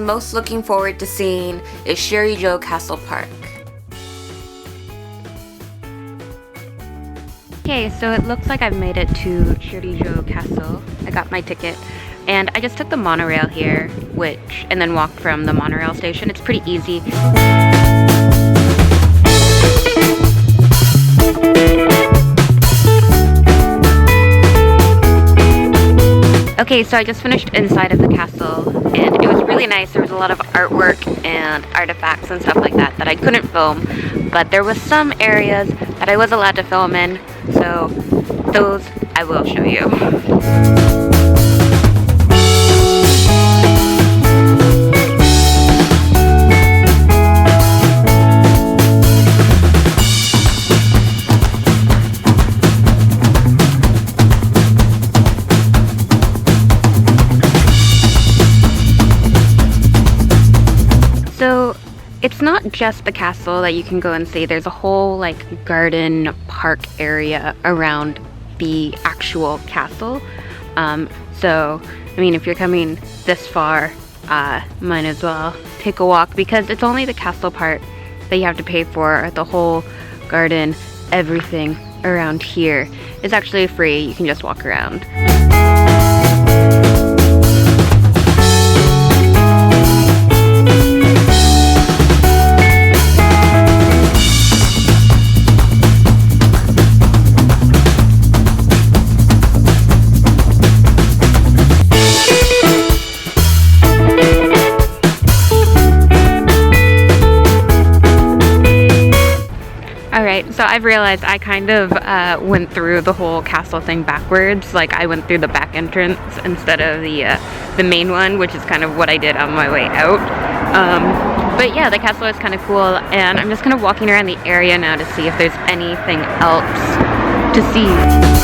most looking forward to seeing is Shurijo Castle Park. Okay, so it looks like I've made it to Shurijo Castle. I got my ticket and I just took the monorail here, and then walked from the monorail station. It's pretty easy. Okay, so I just finished inside of the castle and it was really nice. There was a lot of artwork and artifacts and stuff like that I couldn't film, but there was some areas that I was allowed to film in, so those I will show you. So it's not just the castle that you can go and see. There's a whole like garden park area around the actual castle. So I mean, if you're coming this far, might as well take a walk, because it's only the castle part that you have to pay for. The whole garden, everything around here is actually free. You can just walk around. Alright, so I've realized I kind of went through the whole castle thing backwards. Like, I went through the back entrance instead of the main one, which is kind of what I did on my way out. But yeah, the castle is kind of cool, and I'm just kind of walking around the area now to see if there's anything else to see.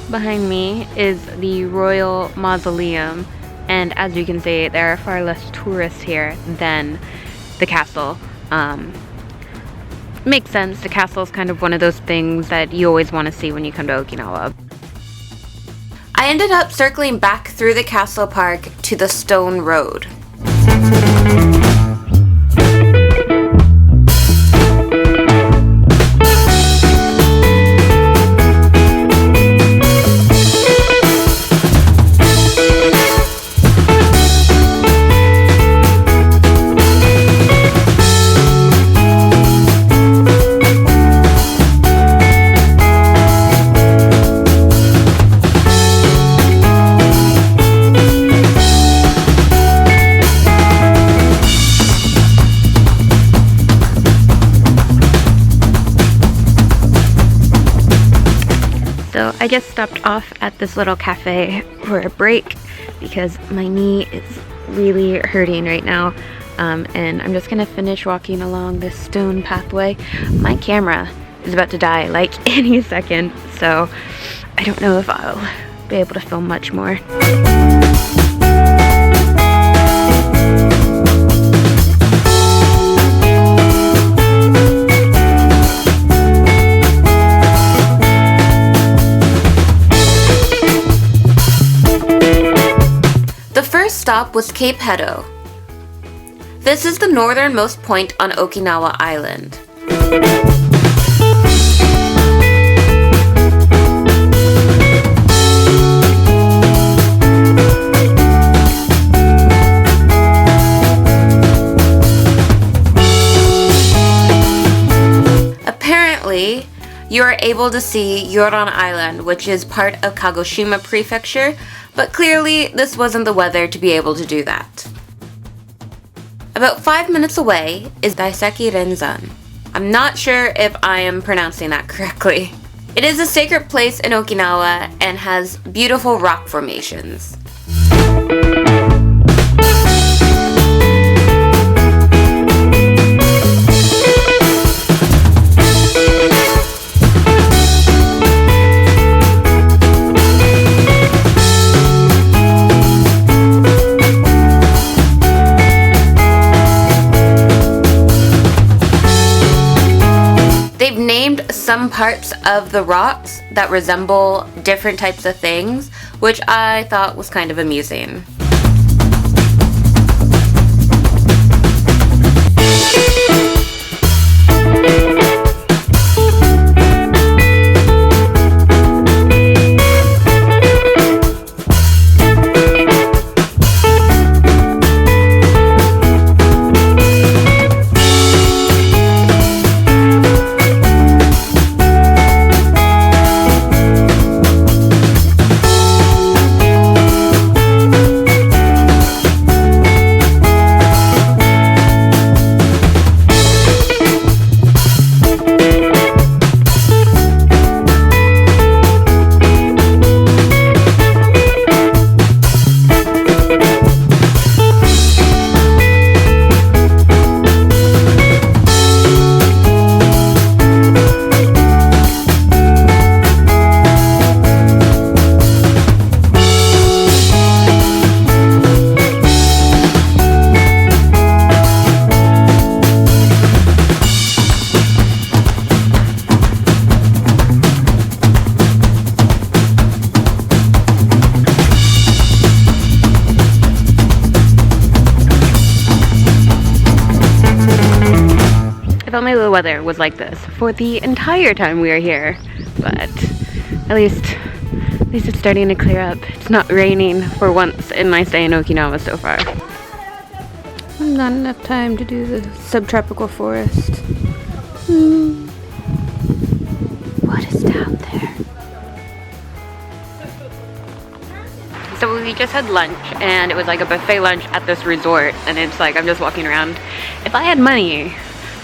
Behind me is the Royal Mausoleum, and as you can see, there are far less tourists here than the castle. Makes sense. The castle is kind of one of those things that you always want to see when you come to Okinawa. I ended up circling back through the castle park to the stone road. So I just stopped off at this little cafe for a break because my knee is really hurting right now, and I'm just gonna finish walking along this stone pathway. My camera is about to die like any second, so I don't know if I'll be able to film much more. Stop was Cape Hedo. This is the northernmost point on Okinawa Island. Apparently, you are able to see Yoran Island, which is part of Kagoshima Prefecture, but clearly this wasn't the weather to be able to do that. About 5 minutes away is Daisekirinzan. I'm not sure if I am pronouncing that correctly. It is a sacred place in Okinawa and has beautiful rock formations. named some parts of the rocks that resemble different types of things, which I thought was kind of amusing. I thought my little weather was like this for the entire time we were here, but at least it's starting to clear up. It's not raining for once in my stay in Okinawa so far. Not enough time to do the subtropical forest. What is down there? So we just had lunch, and it was like a buffet lunch at this resort, and it's like I'm just walking around. If I had money,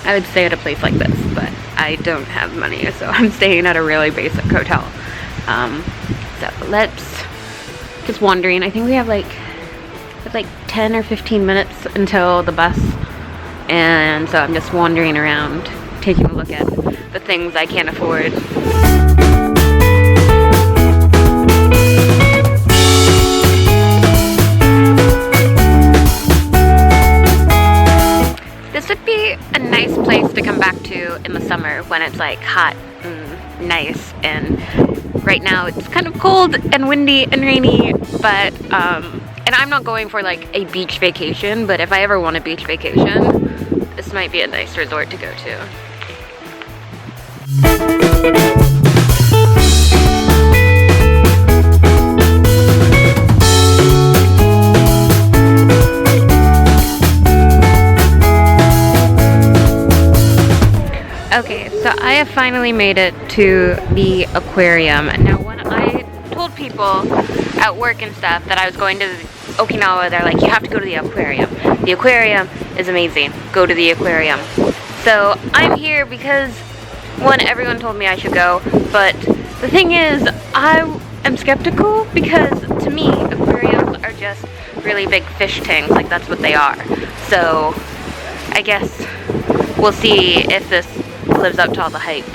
I would stay at a place like this, but I don't have money, so I'm staying at a really basic hotel. So let's just wandering. I think we have like 10 or 15 minutes until the bus, and so I'm just wandering around, taking a look at the things I can't afford. This would be a nice place to come back to in the summer when it's like hot and nice, and right now it's kind of cold and windy and rainy, but and I'm not going for like a beach vacation, but if I ever want a beach vacation, this might be a nice resort to go to. Okay, so I have finally made it to the aquarium. Now, when I told people at work and stuff that I was going to Okinawa, they're like, you have to go to the aquarium. The aquarium is amazing. Go to the aquarium. So I'm here because, one, everyone told me I should go, but the thing is, I am skeptical because to me, aquariums are just really big fish tanks. Like, that's what they are. So I guess we'll see if this lives up to all the hype.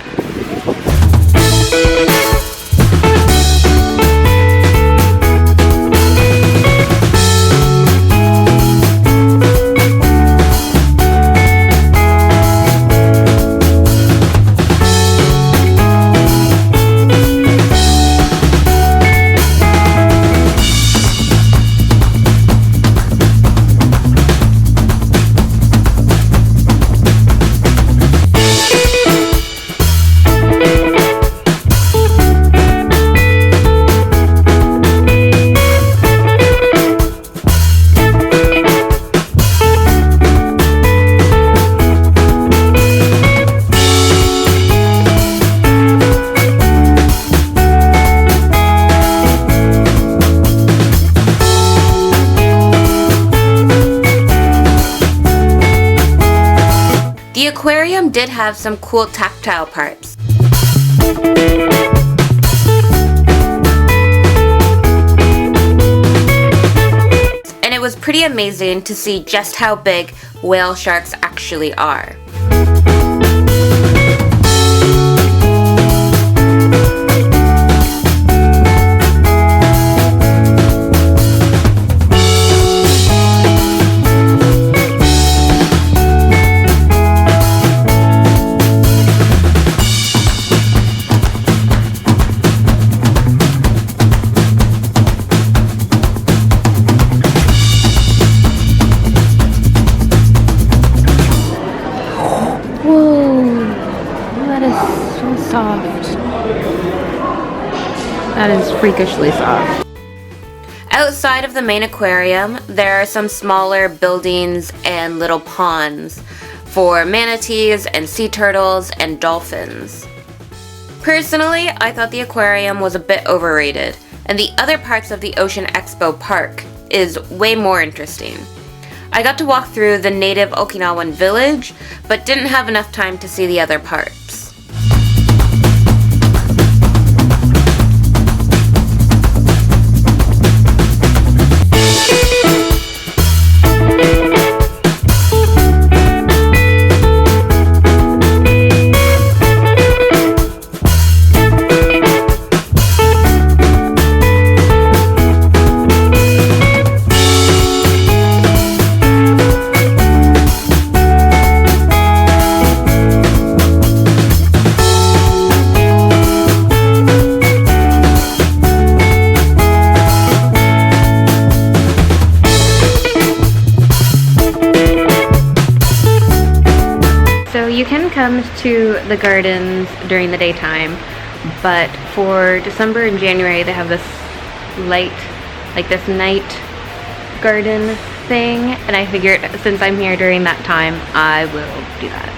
The aquarium did have some cool tactile parts. And it was pretty amazing to see just how big whale sharks actually are. soft. That is freakishly soft. Outside of the main aquarium, there are some smaller buildings and little ponds for manatees and sea turtles and dolphins. Personally, I thought the aquarium was a bit overrated, and the other parts of the Ocean Expo Park is way more interesting. I got to walk through the native Okinawan village, but didn't have enough time to see the other parts. You can come to the gardens during the daytime, but for December and January they have this night garden thing, and I figured since I'm here during that time, I will do that.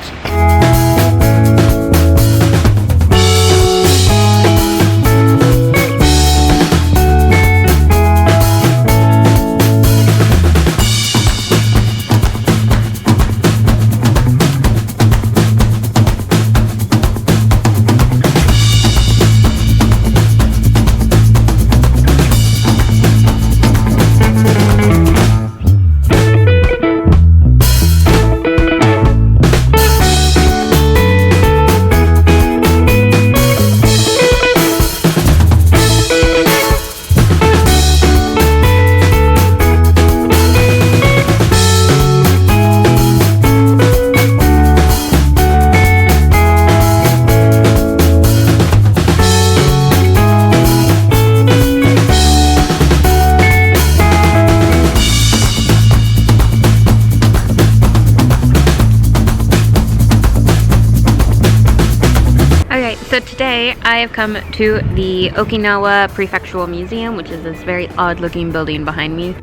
So today I have come to the Okinawa Prefectural Museum, which is this very odd looking building behind me.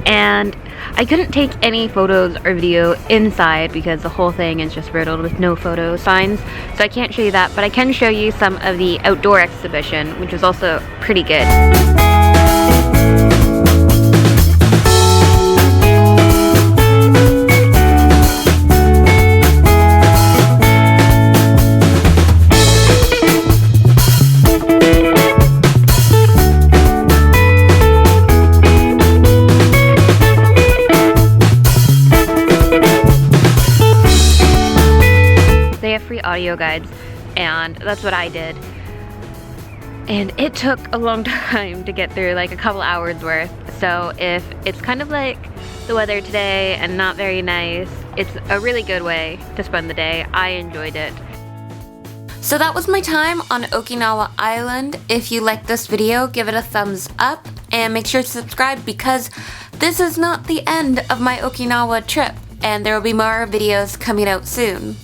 And I couldn't take any photos or video inside because the whole thing is just riddled with no photo signs. So I can't show you that, but I can show you some of the outdoor exhibition, which is also pretty good. Audio guides, and that's what I did, and it took a long time to get through, like a couple hours worth. So if it's kind of like the weather today and not very nice, it's a really good way to spend the day. I enjoyed it. So that was my time on Okinawa Island. If you liked this video, give it a thumbs up and make sure to subscribe, because this is not the end of my Okinawa trip, and there will be more videos coming out soon.